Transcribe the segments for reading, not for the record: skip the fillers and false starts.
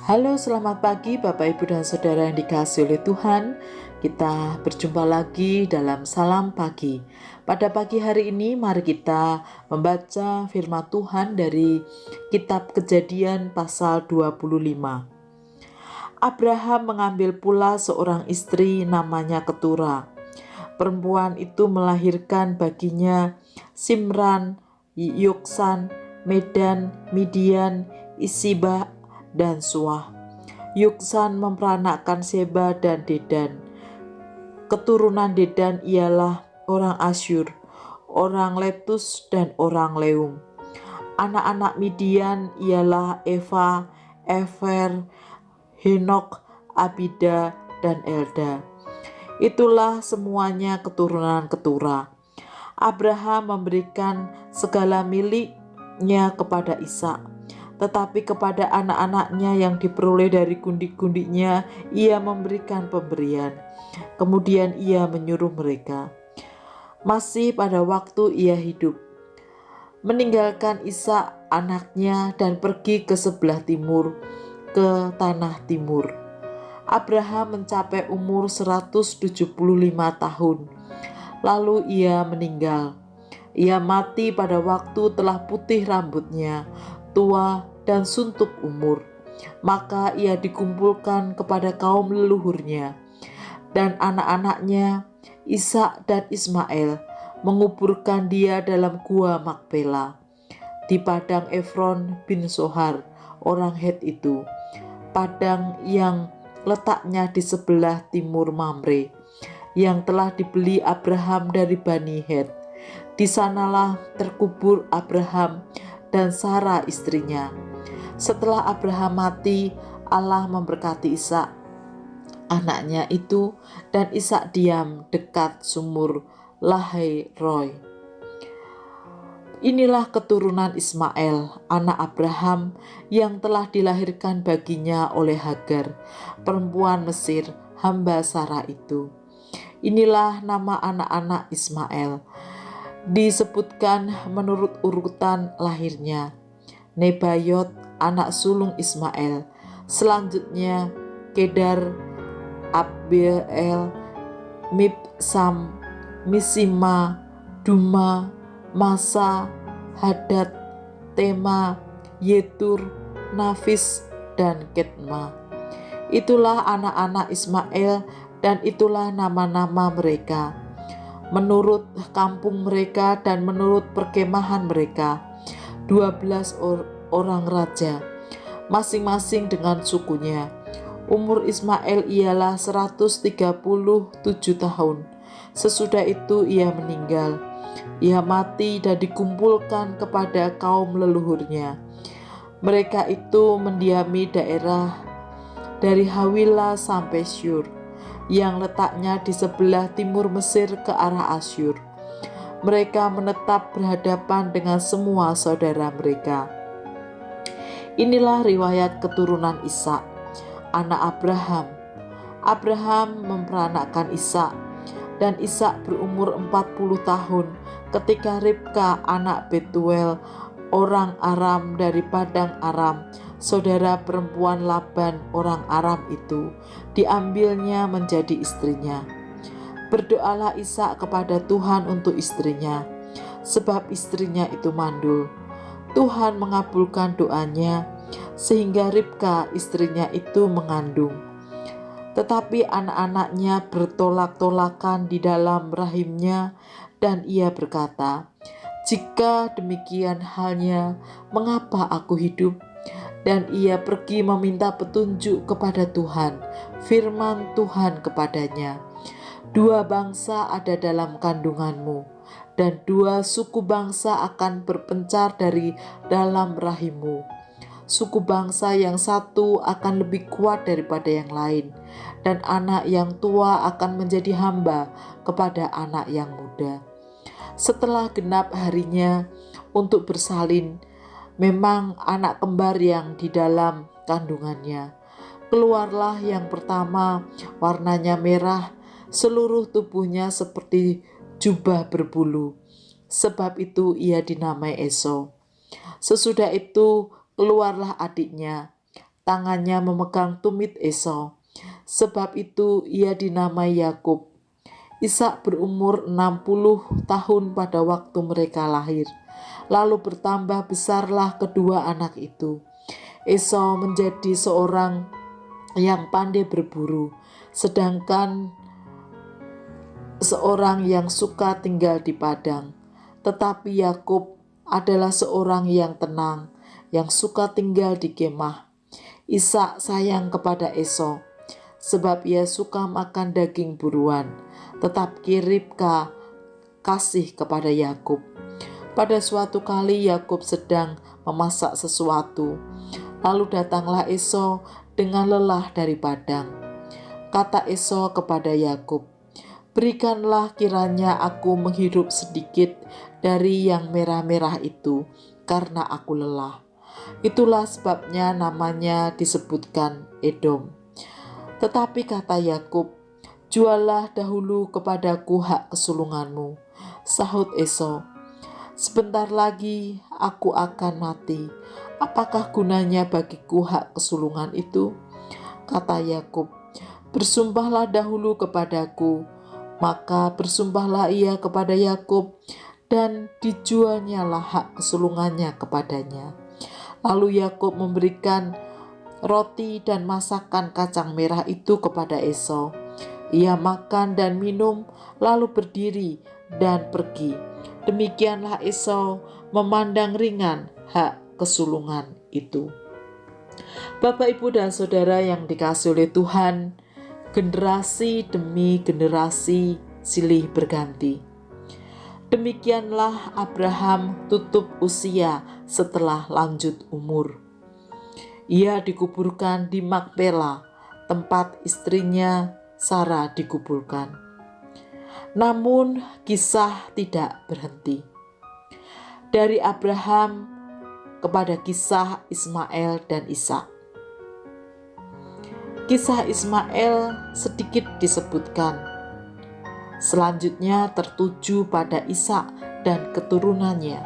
Halo, selamat pagi Bapak, Ibu, dan Saudara yang dikasihi oleh Tuhan. Kita berjumpa lagi dalam Salam Pagi. Pada pagi hari ini, mari kita membaca firman Tuhan dari Kitab Kejadian pasal 25. Abraham mengambil pula seorang istri namanya Ketura. Perempuan itu melahirkan baginya Simran, Yoksan, Medan, Midian, Isibah, dan Suah. Yoksan memperanakkan Seba dan Dedan. Keturunan Dedan ialah orang Asyur, orang Letus, dan orang Leum. Anak-anak Midian ialah Eva, Efer, Henok, Abida, dan Elda. Itulah semuanya keturunan Ketura. Abraham memberikan segala miliknya kepada Ishak. Tetapi kepada anak-anaknya yang diperoleh dari gundi-gundinya, ia memberikan pemberian. Kemudian ia menyuruh mereka, masih pada waktu ia hidup, meninggalkan Ishak anaknya dan pergi ke sebelah timur, ke tanah timur. Abraham mencapai umur 175 tahun. Lalu ia meninggal. Ia mati pada waktu telah putih rambutnya, tua dan suntuk umur. Maka ia dikumpulkan kepada kaum leluhurnya, dan anak-anaknya Ishak dan Ismail menguburkan dia dalam gua Makpela di padang Efron bin Sohar, orang Het itu, padang yang letaknya di sebelah timur Mamre, yang telah dibeli Abraham dari Bani Het. Di sanalah terkubur Abraham dan Sarah istrinya. Setelah Abraham mati, Allah memberkati Ishak anaknya itu, dan Ishak diam dekat sumur Lahai Roy. Inilah keturunan Ismail, anak Abraham, yang telah dilahirkan baginya oleh Hagar, perempuan Mesir, hamba Sarah itu. Inilah nama anak-anak Ismail, disebutkan menurut urutan lahirnya. Nebayot, anak sulung Ismail. Selanjutnya Kedar, Abiel, Mibsam, Misima, Duma, Masa, Hadad, Tema, Yetur, Nafis, dan Ketma. Itulah anak-anak Ismail, dan itulah nama-nama mereka, menurut kampung mereka dan menurut perkemahan mereka, 12 orang raja, masing-masing dengan sukunya. Umur Ismail ialah 137 tahun. Sesudah itu ia meninggal. Ia mati dan dikumpulkan kepada kaum leluhurnya. Mereka itu mendiami daerah dari Hawila sampai Syur, yang letaknya di sebelah timur Mesir ke arah Asyur. Mereka menetap berhadapan dengan semua saudara mereka. Inilah riwayat keturunan Ishak, anak Abraham. Abraham memperanakkan Ishak, dan Ishak berumur 40 tahun ketika Ribka anak Betuel, orang Aram dari padang Aram, saudara perempuan Laban orang Aram itu, diambilnya menjadi istrinya. Berdoalah Ishak kepada Tuhan untuk istrinya, sebab istrinya itu mandul. Tuhan mengabulkan doanya, sehingga Ribka istrinya itu mengandung. Tetapi anak-anaknya bertolak-tolakan di dalam rahimnya, dan ia berkata, "Jika demikian halnya, mengapa aku hidup?" Dan ia pergi meminta petunjuk kepada Tuhan. Firman Tuhan kepadanya, "Dua bangsa ada dalam kandunganmu, dan dua suku bangsa akan berpencar dari dalam rahimmu. Suku bangsa yang satu akan lebih kuat daripada yang lain, dan anak yang tua akan menjadi hamba kepada anak yang muda." Setelah genap harinya untuk bersalin, memang anak kembar yang di dalam kandungannya. Keluarlah yang pertama, warnanya merah, seluruh tubuhnya seperti jubah berbulu. Sebab itu ia dinamai Esau. Sesudah itu keluarlah adiknya, tangannya memegang tumit Esau. Sebab itu ia dinamai Yakub. Ishak berumur 60 tahun pada waktu mereka lahir. Lalu bertambah besarlah kedua anak itu. Esau menjadi seorang yang pandai berburu, sedangkan seorang yang suka tinggal di padang. Tetapi Yakub adalah seorang yang tenang, yang suka tinggal di kemah. Ishak sayang kepada Esau, sebab ia suka makan daging buruan, tetapi Ribka kasih kepada Yakub. Pada suatu kali Yakub sedang memasak sesuatu, lalu datanglah Esau dengan lelah dari padang. Kata Esau kepada Yakub, "Berikanlah kiranya aku menghirup sedikit dari yang merah-merah itu, karena aku lelah." Itulah sebabnya namanya disebutkan Edom. Tetapi kata Yakub, "Juallah dahulu kepadaku hak kesulunganmu." Sahut Esau, "Sebentar lagi aku akan mati. Apakah gunanya bagiku hak kesulungan itu?" Kata Yakub, "Bersumpahlah dahulu kepadaku." Maka bersumpahlah ia kepada Yakub, dan dijualnyalah hak kesulungannya kepadanya. Lalu Yakub memberikan roti dan masakan kacang merah itu kepada Esau. Ia makan dan minum, lalu berdiri dan pergi. Demikianlah Esau memandang ringan hak kesulungan itu. Bapak, Ibu, dan Saudara yang dikasihi oleh Tuhan, generasi demi generasi silih berganti. Demikianlah Abraham tutup usia setelah lanjut umur. Ia dikuburkan di Makpela, tempat istrinya Sarah dikuburkan. Namun kisah tidak berhenti. Dari Abraham kepada kisah Ismail dan Ishak. Kisah Ismail sedikit disebutkan. Selanjutnya tertuju pada Ishak dan keturunannya.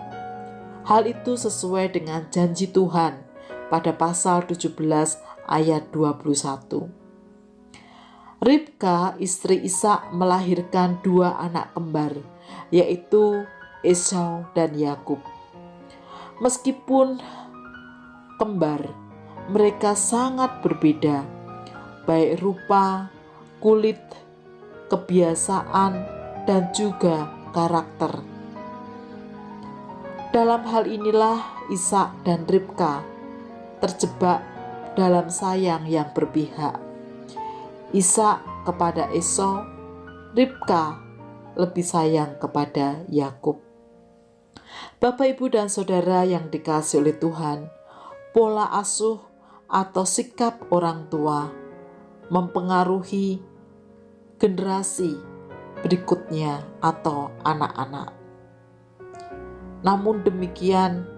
Hal itu sesuai dengan janji Tuhan pada pasal 17 ayat 21. Ribka, istri Ishak, melahirkan 2 anak kembar, yaitu Esau dan Yakub. Meskipun kembar, mereka sangat berbeda, baik rupa, kulit, kebiasaan, dan juga karakter. Dalam hal inilah Ishak dan Ribka terjebak dalam sayang yang berpihak. Ishak kepada Esau, Ribka lebih sayang kepada Yakub. Bapak, Ibu, dan Saudara yang dikasihi oleh Tuhan, pola asuh atau sikap orang tua mempengaruhi generasi berikutnya atau anak-anak. Namun demikian,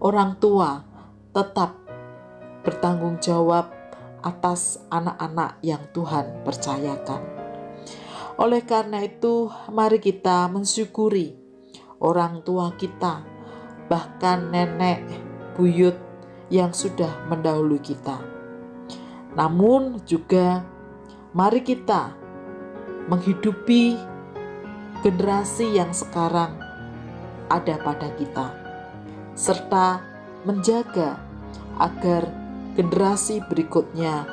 orang tua tetap bertanggung jawab atas anak-anak yang Tuhan percayakan. Oleh karena itu, mari kita mensyukuri orang tua kita, bahkan nenek, buyut yang sudah mendahului kita. Namun juga mari kita menghidupi generasi yang sekarang ada pada kita, serta menjaga agar generasi berikutnya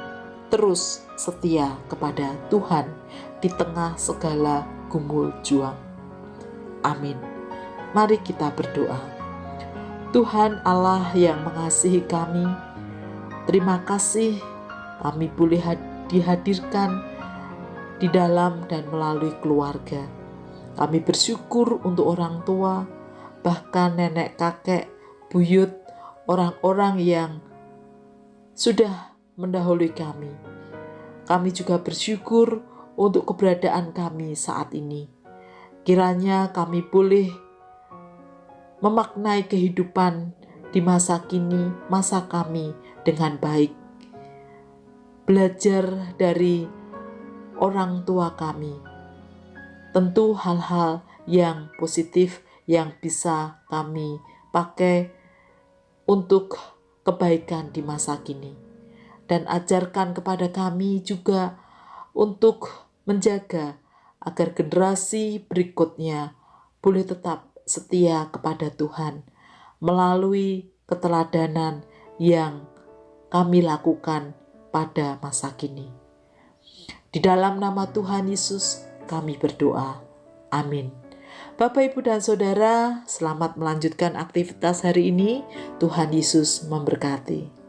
terus setia kepada Tuhan di tengah segala gumul juang. Amin. Mari kita berdoa. Tuhan Allah yang mengasihi kami, terima kasih kami boleh dihadirkan di dalam dan melalui keluarga. Kami bersyukur untuk orang tua, bahkan nenek kakek, buyut, orang-orang yang sudah mendahului kami. Kami juga bersyukur untuk keberadaan kami saat ini. Kiranya kami boleh memaknai kehidupan di masa kini, masa kami dengan baik. Belajar dari orang tua kami. Tentu hal-hal yang positif yang bisa kami pakai untuk kebaikan di masa kini. dan ajarkan kepada kami juga untuk menjaga agar generasi berikutnya boleh tetap setia kepada Tuhan melalui keteladanan yang kami lakukan pada masa kini. Di dalam nama Tuhan Yesus kami berdoa. Amin. Bapak, Ibu, dan Saudara, selamat melanjutkan aktivitas hari ini. Tuhan Yesus memberkati.